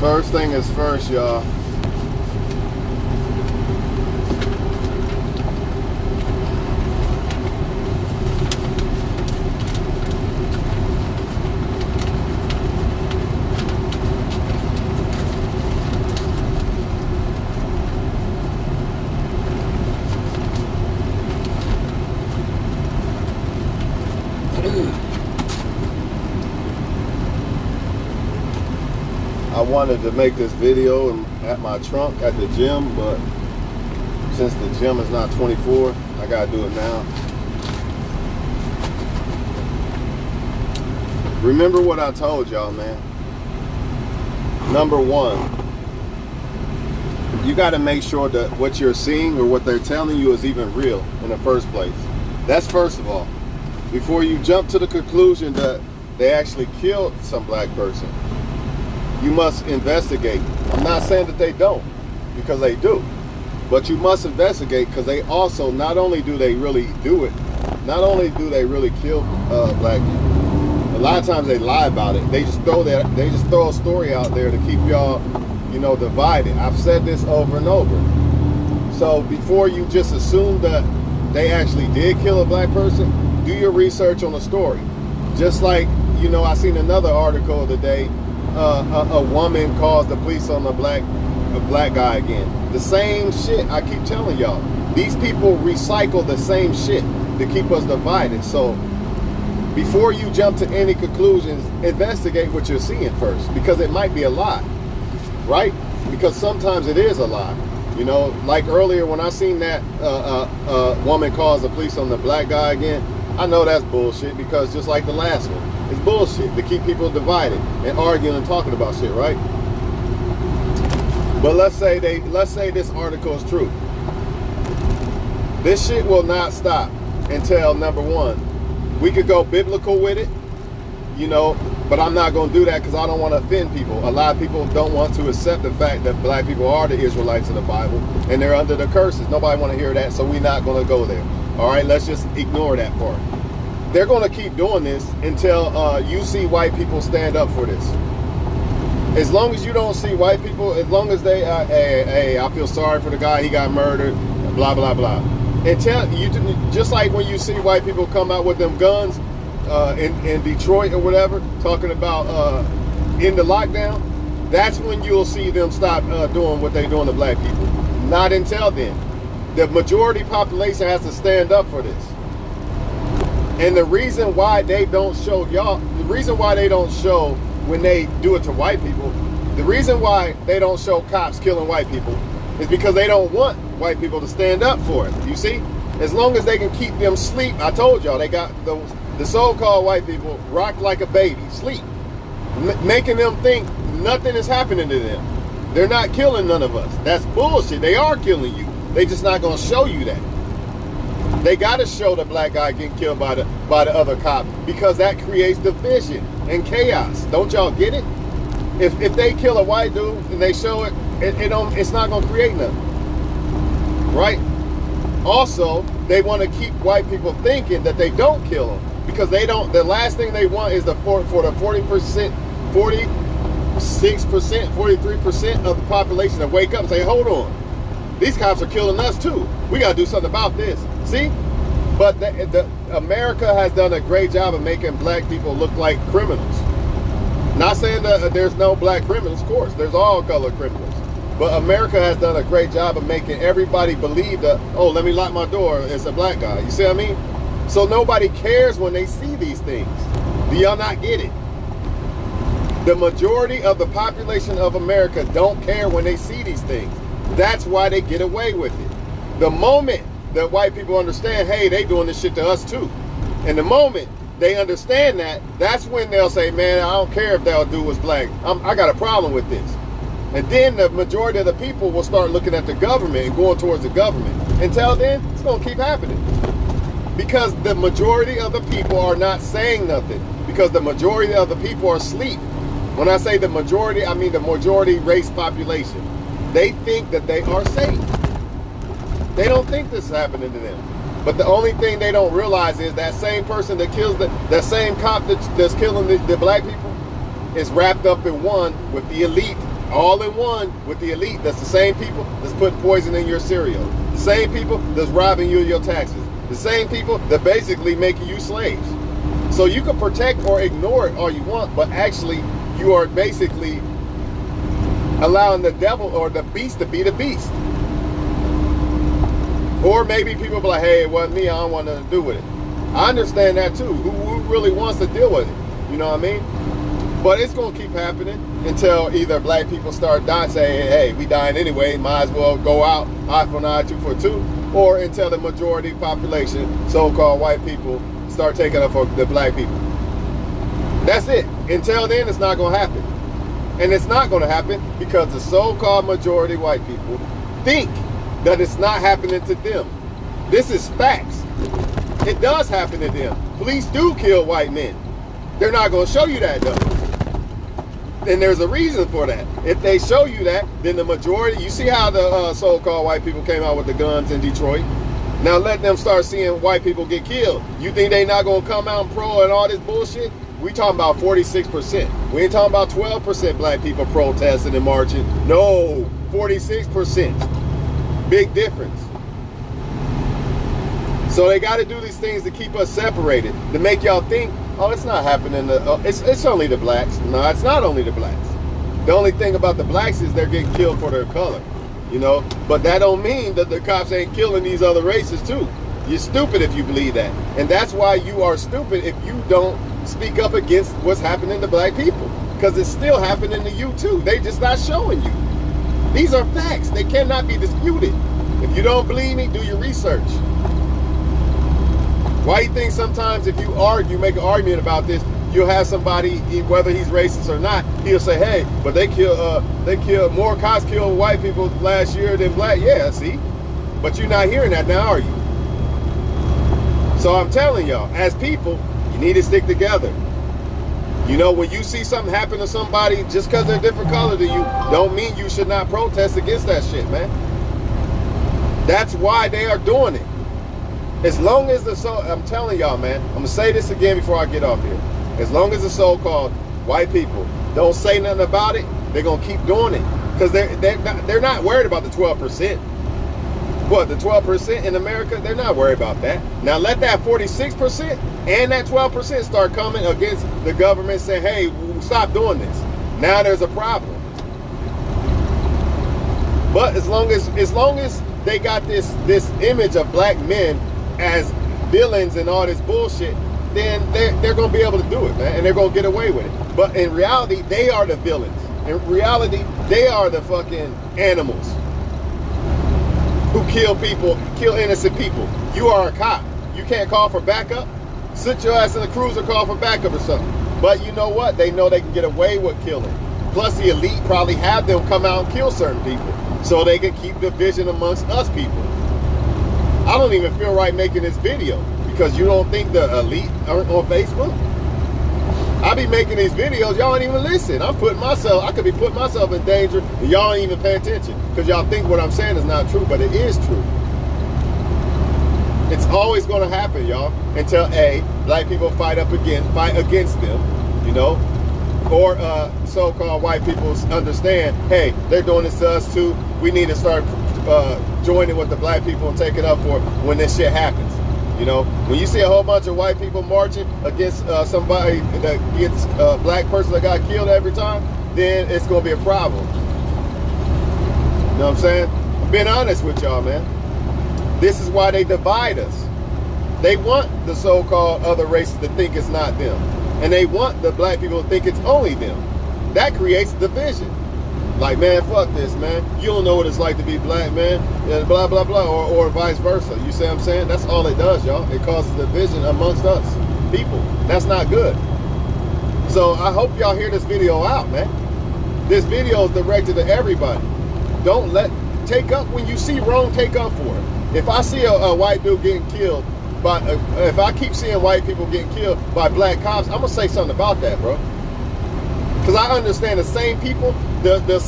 First thing is first, y'all. I wanted to make this video at my trunk at the gym, but since the gym is not 24, I gotta do it now. Remember what I told y'all, man. Number one, you gotta make sure that what you're seeing or what they're telling you is even real in the first place. That's first of all. Before you jump to the conclusion that they actually killed some black person, you must investigate. I'm not saying that they don't, because they do. But you must investigate, because they also, not only do they really do it, not only do they really kill black people, a lot of times they lie about it. They just throw a story out there to keep y'all, you know, divided. I've said this over and over. So before you just assume that they actually did kill a black person, do your research on the story. Just like, you know, I seen another article today. A woman calls the police on a black guy again. The same shit. I keep telling y'all, these people recycle the same shit to keep us divided. So before you jump to any conclusions, investigate what you're seeing first, because it might be a lie, right? Because sometimes it is a lie. You know, like earlier when I seen that woman calls the police on the black guy again, I know that's bullshit, because just like the last one, it's bullshit to keep people divided and arguing and talking about shit, right? But let's say this article is true. This shit will not stop until, number one, we could go biblical with it, you know, but I'm not going to do that because I don't want to offend people. A lot of people don't want to accept the fact that black people are the Israelites in the Bible and they're under the curses. Nobody want to hear that, so we're not going to go there. All right, let's just ignore that part. They're going to keep doing this until you see white people stand up for this. As long as you don't see white people, as long as they, hey, I feel sorry for the guy, he got murdered, blah, blah, blah. Until you, just like when you see white people come out with them guns in Detroit or whatever, talking about in the lockdown, that's when you'll see them stop doing what they're doing to black people. Not until then. The majority population has to stand up for this. And the reason why they don't show y'all, the reason why they don't show when they do it to white people, the reason why they don't show cops killing white people is because they don't want white people to stand up for it. You see? As long as they can keep them asleep, I told y'all, they got the so-called white people rocked like a baby, sleep, making them think nothing is happening to them. They're not killing none of us. That's bullshit. They are killing you. They just not going to show you that. They got to show the black guy getting killed by the other cop, because that creates division and chaos. Don't y'all get it? If they kill a white dude and they show it, it's not going to create nothing, right? Also, they want to keep white people thinking that they don't kill them, because they don't. The last thing they want is for the 40%, 46%, 43% of the population to wake up and say, "Hold on, these cops are killing us too. We got to do something about this." See? But America has done a great job of making black people look like criminals. Not saying that there's no black criminals, of course. There's all color criminals. But America has done a great job of making everybody believe that, oh, let me lock my door, it's a black guy. You see what I mean? So nobody cares when they see these things. Do y'all not get it? The majority of the population of America don't care when they see these things. That's why they get away with it. The moment that white people understand, hey, they doing this shit to us too. And the moment they understand that, that's when they'll say, man, I don't care if that dude was black. I got a problem with this. And then the majority of the people will start looking at the government and going towards the government. Until then, it's going to keep happening. Because the majority of the people are not saying nothing. Because the majority of the people are asleep. When I say the majority, I mean the majority race population. They think that they are safe. They don't think this is happening to them. But the only thing they don't realize is that same person that kills that same cop that's killing the black people is wrapped up in one with the elite all in one with the elite. That's the same people that's putting poison in your cereal. The same people that's robbing you of your taxes. The same people that basically making you slaves. So you can protect or ignore it all you want, but actually you are basically allowing the devil or the beast to be the beast. Or maybe people be like, hey, it wasn't me, I don't want nothing to do with it. I understand that too. Who really wants to deal with it? You know what I mean? But it's going to keep happening until either black people start dying, saying, hey, we dying anyway, might as well go out, eye for an eye, tooth for a tooth, or until the majority population, so-called white people, start taking up for the black people. That's it. Until then, it's not going to happen. And it's not going to happen because the so-called majority white people think that it's not happening to them. This is facts. It does happen to them. Police do kill white men. They're not going to show you that though. And there's a reason for that. If they show you that, then the majority, you see how the so-called white people came out with the guns in Detroit? Now let them start seeing white people get killed. You think they not going to come out and pro and all this bullshit? We talking about 46%. We ain't talking about 12% black people protesting and marching. No, 46%. Big difference. So they got to do these things to keep us separated, to make y'all think, oh, it's not happening. It's only the blacks. No, it's not only the blacks. The only thing about the blacks is they're getting killed for their color, you know. But that don't mean that the cops ain't killing these other races too. You're stupid if you believe that. And that's why you are stupid if you don't speak up against what's happening to black people. Because it's still happening to you too. They just not showing you. These are facts. They cannot be disputed. If you don't believe me, do your research. Why you think sometimes if you argue, make an argument about this, you'll have somebody, whether he's racist or not, he'll say, hey, but they killed more cops killed white people last year than black. Yeah, see? But you're not hearing that now, are you? So I'm telling y'all, as people, you need to stick together. You know, when you see something happen to somebody, just because they're a different color than you, don't mean you should not protest against that shit, man. That's why they are doing it. As long as I'm telling y'all, man, I'm gonna say this again before I get off here. As long as the so-called white people don't say nothing about it, they're gonna keep doing it. Because they're not worried about the 12%. What, the 12% in America? They're not worried about that. Now let that 46% and that 12% start coming against the government saying, hey, stop doing this. Now there's a problem. But as long as they got this image of black men as villains and all this bullshit, then they're going to be able to do it, man, and they're going to get away with it. But in reality, they are the villains. In reality, they are the fucking animals who kill people, kill innocent people. You are a cop. You can't call for backup. Sit your ass in the cruiser, call for backup or something. But you know what? They know they can get away with killing. Plus the elite probably have them come out and kill certain people so they can keep division amongst us people. I don't even feel right making this video because you don't think the elite aren't on Facebook. I be making these videos, y'all don't even listen. I could be putting myself in danger and y'all don't even pay attention because y'all think what I'm saying is not true, but it is true. It's always going to happen, y'all, until black people fight against them, you know, or so-called white people understand, hey, they're doing this to us too. We need to start joining with the black people and take it up for when this shit happens. You know, when you see a whole bunch of white people marching against somebody that gets a black person that got killed every time, then it's going to be a problem. You know what I'm saying? I'm being honest with y'all, man. This is why they divide us. They want the so-called other races to think it's not them. And they want the black people to think it's only them. That creates division. Like, man, fuck this, man. You don't know what it's like to be black, man. And blah, blah, blah, or vice versa. You see what I'm saying? That's all it does, y'all. It causes division amongst us people. That's not good. So I hope y'all hear this video out, man. This video is directed to everybody. Take up when you see wrong, take up for it. If I see a white dude getting killed, if I keep seeing white people getting killed by black cops, I'm going to say something about that, bro. Because I understand the same people that are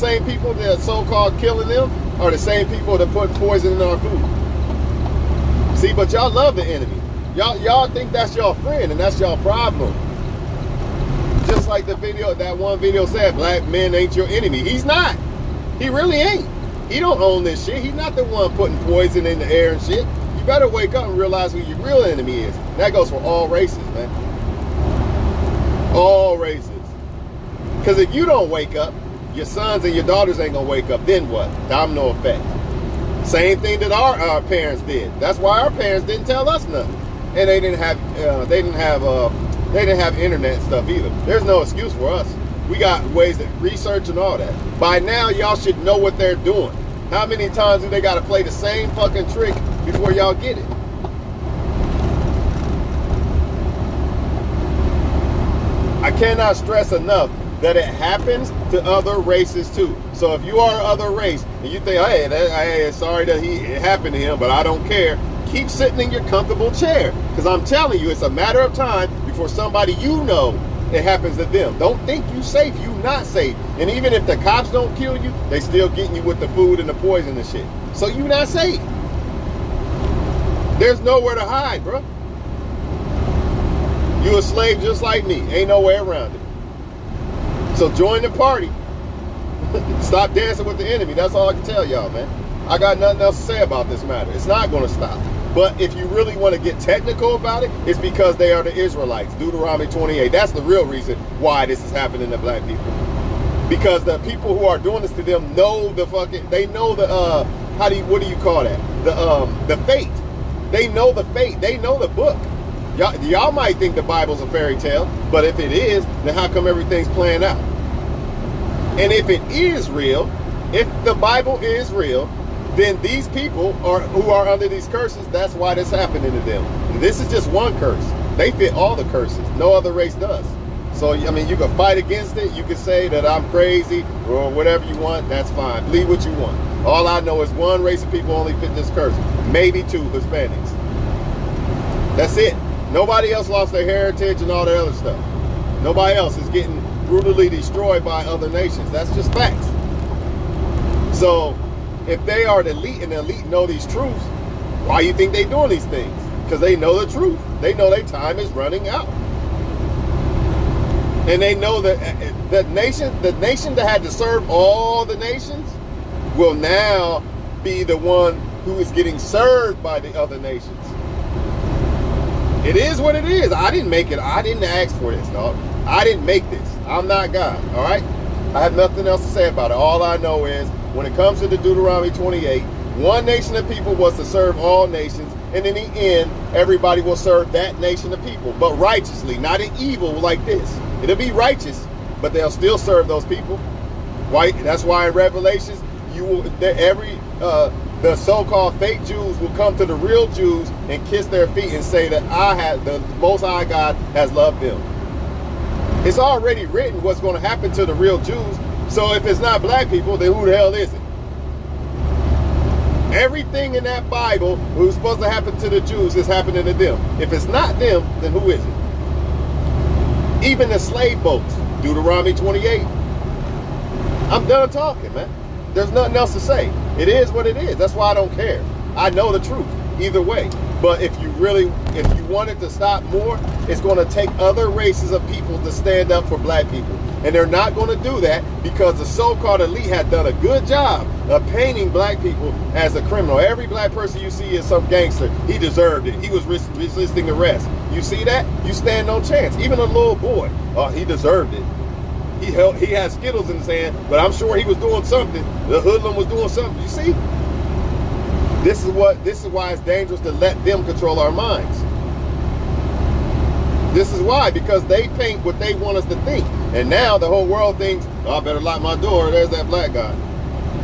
so-called killing them are the same people that put poison in our food. See, but y'all love the enemy. Y'all think that's your friend and that's your problem. Just just like the video, that one video said, black men ain't your enemy. He's not. He really ain't. He don't own this shit. He's not the one putting poison in the air and shit. You better wake up and realize who your real enemy is. And that goes for all races, man. All races. Because if you don't wake up, your sons and your daughters ain't gonna wake up. Then what? Domino effect. Same thing that our parents did. That's why our parents didn't tell us nothing. And they didn't have internet stuff either. There's no excuse for us. We got ways to research and all that. By now, y'all should know what they're doing. How many times do they got to play the same fucking trick before y'all get it? I cannot stress enough that it happens to other races too. So if you are other race and you think, hey, sorry that it happened to him, but I don't care. Keep sitting in your comfortable chair. Because I'm telling you, it's a matter of time before somebody you know it happens to them. Don't think you safe. You not safe. And even if the cops don't kill you, they still getting you with the food and the poison and shit. So you not safe. There's nowhere to hide, bro. You a slave just like me. Ain't no way around it. So join the party. Stop dancing with the enemy. That's all I can tell y'all, man. I got nothing else to say about this matter. It's not going to stop. But if you really want to get technical about it, it's because they are the Israelites. Deuteronomy 28. That's the real reason why this is happening to black people. Because the people who are doing this to them know the fucking, they know the, what do you call that? The fate. They know the fate. They know the book. Y'all might think the Bible's a fairy tale, but if it is, then how come everything's playing out? And if it is real, if the Bible is real, then these people who are under these curses, that's why this happening to them. And this is just one curse. They fit all the curses. No other race does. So, I mean, you can fight against it. You can say that I'm crazy or whatever you want. That's fine. Believe what you want. All I know is one race of people only fit this curse. Maybe two Hispanics. That's it. Nobody else lost their heritage and all that other stuff. Nobody else is getting brutally destroyed by other nations. That's just facts. So, if they are the elite and the elite know these truths, why do you think they're doing these things? Because they know the truth. They know their time is running out. And they know that the nation that had to serve all the nations will now be the one who is getting served by the other nations. It is what it is. I didn't make it. I didn't ask for this, dog. I didn't make this. I'm not God, all right? I have nothing else to say about it. All I know is when it comes to the Deuteronomy 28, one nation of people was to serve all nations, and in the end, everybody will serve that nation of people, but righteously, not in evil like this. It'll be righteous, but they'll still serve those people. Why? That's why in Revelations, the so-called fake Jews will come to the real Jews and kiss their feet and say that the Most High God has loved them. It's already written what's going to happen to the real Jews. So if it's not black people, then who the hell is it? Everything in that Bible who's supposed to happen to the Jews is happening to them. If it's not them, then who is it? Even the slave boats, Deuteronomy 28. I'm done talking, man. There's nothing else to say. It is what it is. That's why I don't care. I know the truth either way. But if you wanted to stop more, it's going to take other races of people to stand up for black people. And they're not going to do that because the so-called elite had done a good job of painting black people as a criminal. Every black person you see is some gangster. He deserved it. He was resisting arrest. You see that? You stand no chance. Even a little boy, he deserved it. He had Skittles in his hand, but I'm sure he was doing something. The hoodlum was doing something. You see? This is why it's dangerous to let them control our minds. This is why, because they paint what they want us to think. And now the whole world thinks, I better lock my door, there's that black guy.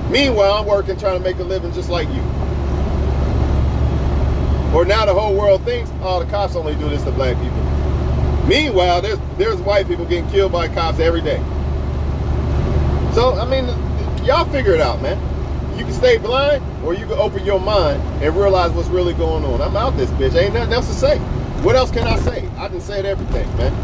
Meanwhile, I'm working trying to make a living just like you. Or now the whole world thinks, the cops only do this to black people. Meanwhile, there's white people getting killed by cops every day. So, I mean, y'all figure it out, man. You can stay blind, or you can open your mind and realize what's really going on. I'm out this bitch. Ain't nothing else to say. What else can I say? I done said everything, man.